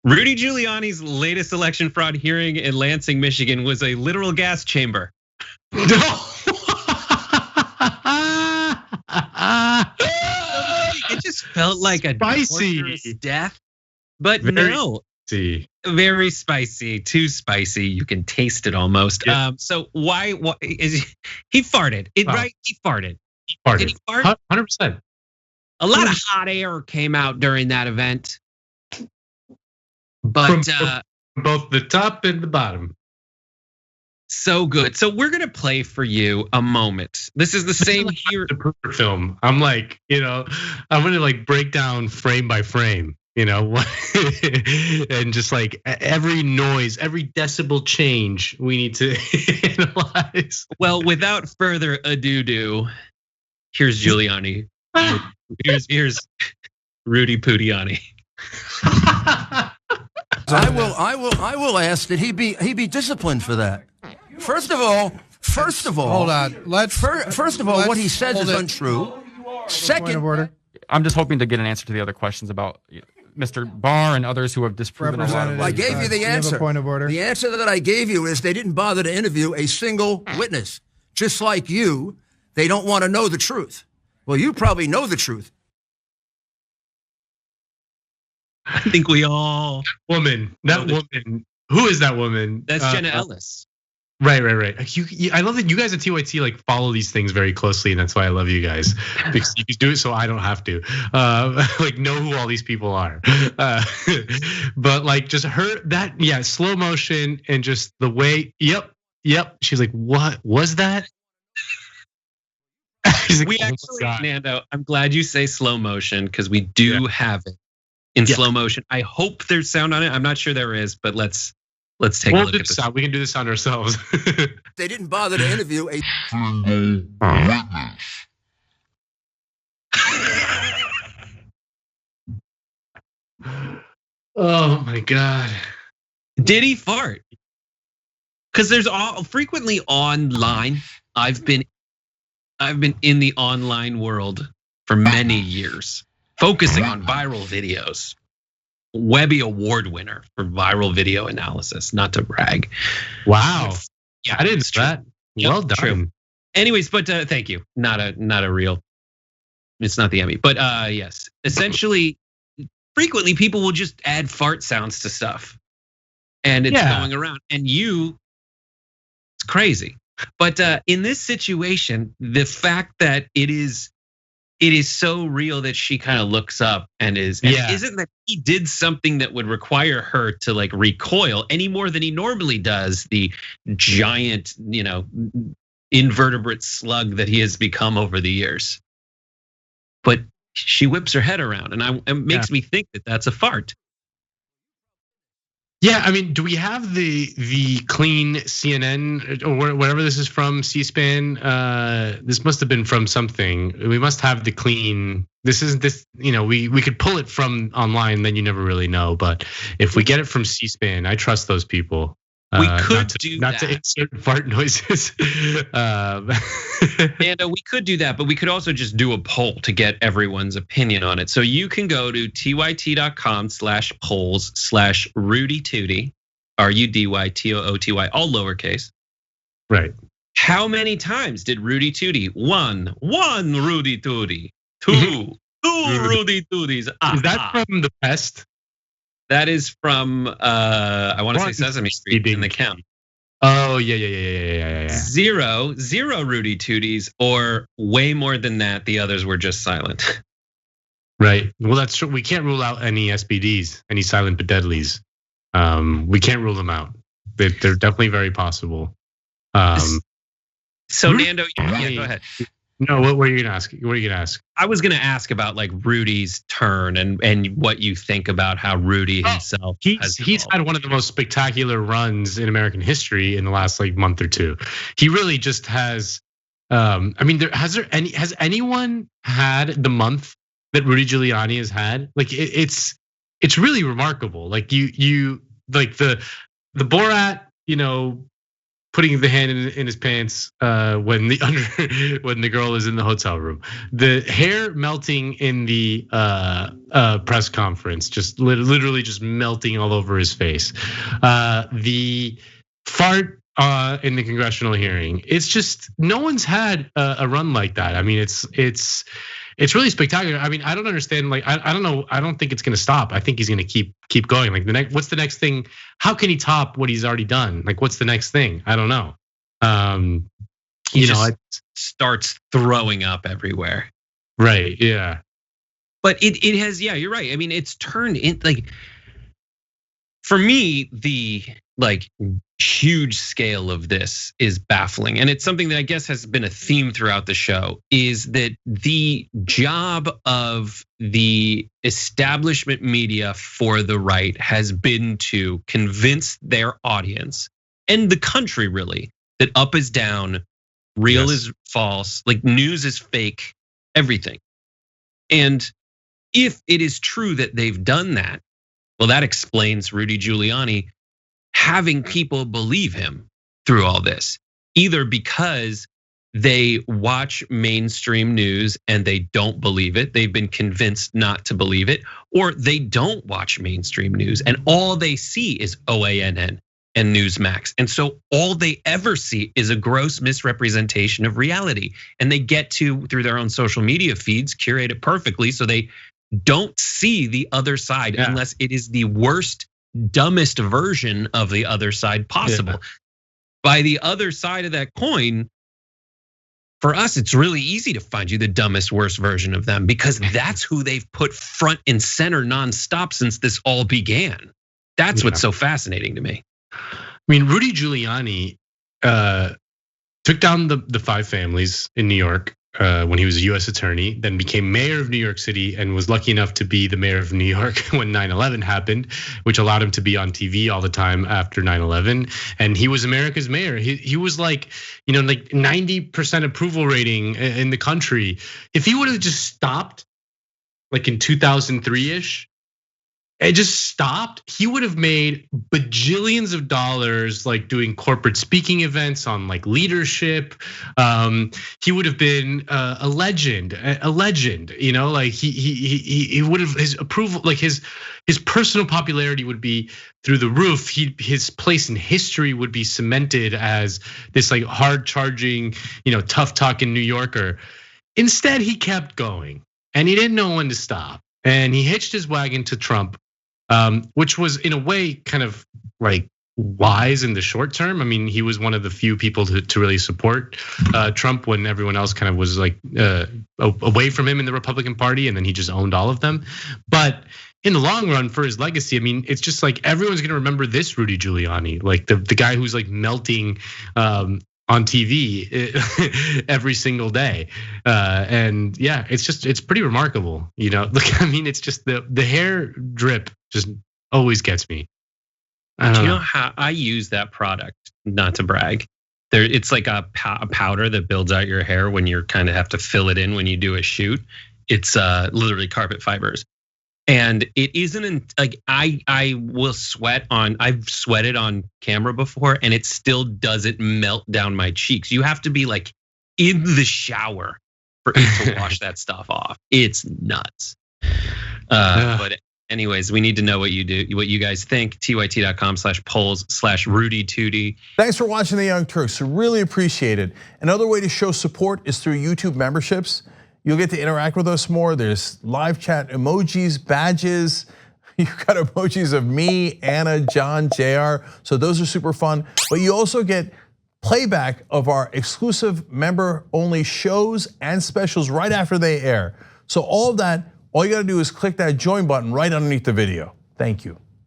Rudy Giuliani's latest election fraud hearing in Lansing, Michigan was a literal gas chamber. It just felt like a torturous death, but no. Very spicy, too spicy. You can taste it almost. Yeah. So why is he farted? Right? He farted. Did he fart? 100%. A lot of hot air came out during that event. But from both the top and the bottom. So good. So we're gonna play for you a moment. This is the same here. The film. I'm like, I'm gonna like break down frame by frame, and just like every noise, every decibel change we need to analyze. Well, without further ado, here's Giuliani. Here's Rudy Pudiani. I will ask that he be disciplined for that. First of all, hold on. First of all, what he says is untrue. Second, I'm just hoping to get an answer to the other questions about Mr. Barr and others who have disproven a lot of. I gave you the answer. Point of order. The answer that I gave you is they didn't bother to interview a single witness. Just like you, they don't want to know the truth. Well, you probably know the truth. I think we all. That woman. Who is that woman? That's Jenna Ellis. Right. I love that you guys at TYT like follow these things very closely, and that's why I love you guys, because you do it so I don't have to like know who all these people are. But like just slow motion and just the way. Yep. She's like, what was that? Like, we actually, Nando, I'm glad you say slow motion because we do have it in slow motion. I hope there's sound on it. I'm not sure there is, but let's take a look at this. Sound. We can do the sound ourselves. They didn't bother to interview a Oh my God. Did he fart? Because there's frequently online. I've been in the online world for many years, focusing on viral videos. Webby Award winner for viral video analysis, not to brag. Wow. Yeah, I didn't know that. Well done. True. Anyways, but thank you. Not a real, it's not the Emmy. But yes, essentially, frequently people will just add fart sounds to stuff. And it's going around. And it's crazy. But in this situation, the fact that it is so real that she kind of looks up and isn't that he did something that would require her to like recoil any more than he normally does, the giant, invertebrate slug that he has become over the years. But she whips her head around and it makes me think that that's a fart. Yeah, I mean, do we have the clean CNN or whatever this is from, C-SPAN? This must have been from something. We must have the clean. We could pull it from online, then you never really know. But if we get it from C-SPAN, I trust those people. We could do that. Not to insert fart noises. And we could do that, but we could also just do a poll to get everyone's opinion on it. So you can go to tyt.com/polls/RudyTooty, RUDYTOOTY, all lowercase. Right. How many times did Rudy Tooty? One Rudy Tooty, two Rudy Tooties. Is that from The Pest? That is from I want to say Sesame Street in the count. Oh yeah. Zero Rudy Tooties, or way more than that. The others were just silent. Right. Well, that's true. We can't rule out any SBDs, any silent but deadlies. We can't rule them out. They're definitely very possible. So Nando, go ahead. No, what were you gonna ask? What are you gonna ask? I was gonna ask about like Rudy's turn and what you think about how Rudy himself he's had one of the most spectacular runs in American history in the last like month or two. He really just has. I mean, has anyone had the month that Rudy Giuliani has had? Like it's really remarkable. Like you like the Borat, putting the hand in his pants when the girl is in the hotel room. The hair melting in the press conference, just literally just melting all over his face. The fart in the congressional hearing. It's just no one's had a run like that. I mean, it's really spectacular. I mean, I don't understand. Like, I don't know. I don't think it's going to stop. I think he's going to keep going. Like what's the next thing? How can he top what he's already done? Like, what's the next thing? I don't know. It starts throwing up everywhere. Right. Yeah. But it has. Yeah, you're right. I mean, it's turned in like. For me, the huge scale of this is baffling. And it's something that I guess has been a theme throughout the show, is that the job of the establishment media for the right has been to convince their audience and the country really that up is down, real is false, like news is fake, everything. And if it is true that they've done that, well, that explains Rudy Giuliani having people believe him through all this, either because they watch mainstream news and they don't believe it, they've been convinced not to believe it, or they don't watch mainstream news and all they see is OANN and Newsmax. And so all they ever see is a gross misrepresentation of reality. And they get to, through their own social media feeds, curate it perfectly so they don't see the other side unless it is the worst, dumbest version of the other side possible. By the other side of that coin, for us, it's really easy to find you the dumbest, worst version of them because that's who they've put front and center nonstop since this all began. That's what's so fascinating to me. I mean, Rudy Giuliani took down the 5 families in New York when he was a US attorney, then became mayor of New York City and was lucky enough to be the mayor of New York when 9/11 happened, which allowed him to be on TV all the time after 9/11. And he was America's mayor. He was like 90% approval rating in the country. If he would have just stopped like in 2003-ish, it just stopped, he would have made bajillions of dollars like doing corporate speaking events on like leadership. He would have been a legend, you know, like he would have, his approval, like his personal popularity would be through the roof. His place in history would be cemented as this like hard charging, tough talking New Yorker. Instead, he kept going and he didn't know when to stop. And he hitched his wagon to Trump, which was in a way kind of like wise in the short term. I mean, he was one of the few people to really support Trump when everyone else kind of was like away from him in the Republican Party, and then he just owned all of them. But in the long run, for his legacy, I mean, it's just like everyone's gonna remember this Rudy Giuliani, like the guy who's like melting on TV every single day. And yeah, it's pretty remarkable, Look, I mean, it's just the hair drip just always gets me. Do you know how I use that product? Not to brag. It's like a powder that builds out your hair when you kind of have to fill it in when you do a shoot. It's literally carpet fibers. And it isn't like I will sweat on, I've sweated on camera before and it still doesn't melt down my cheeks. You have to be like in the shower for it to wash that stuff off. It's nuts. But anyways, we need to know what you do, what you guys think. tyt.com/polls/Rudy Tootie. Thanks for watching The Young Turks. Really appreciate it. Another way to show support is through YouTube memberships. You'll get to interact with us more. There's live chat emojis, badges. You've got emojis of me, Anna, John, JR. So those are super fun. But you also get playback of our exclusive member-only shows and specials right after they air. So all of that, all you gotta do is click that join button right underneath the video. Thank you.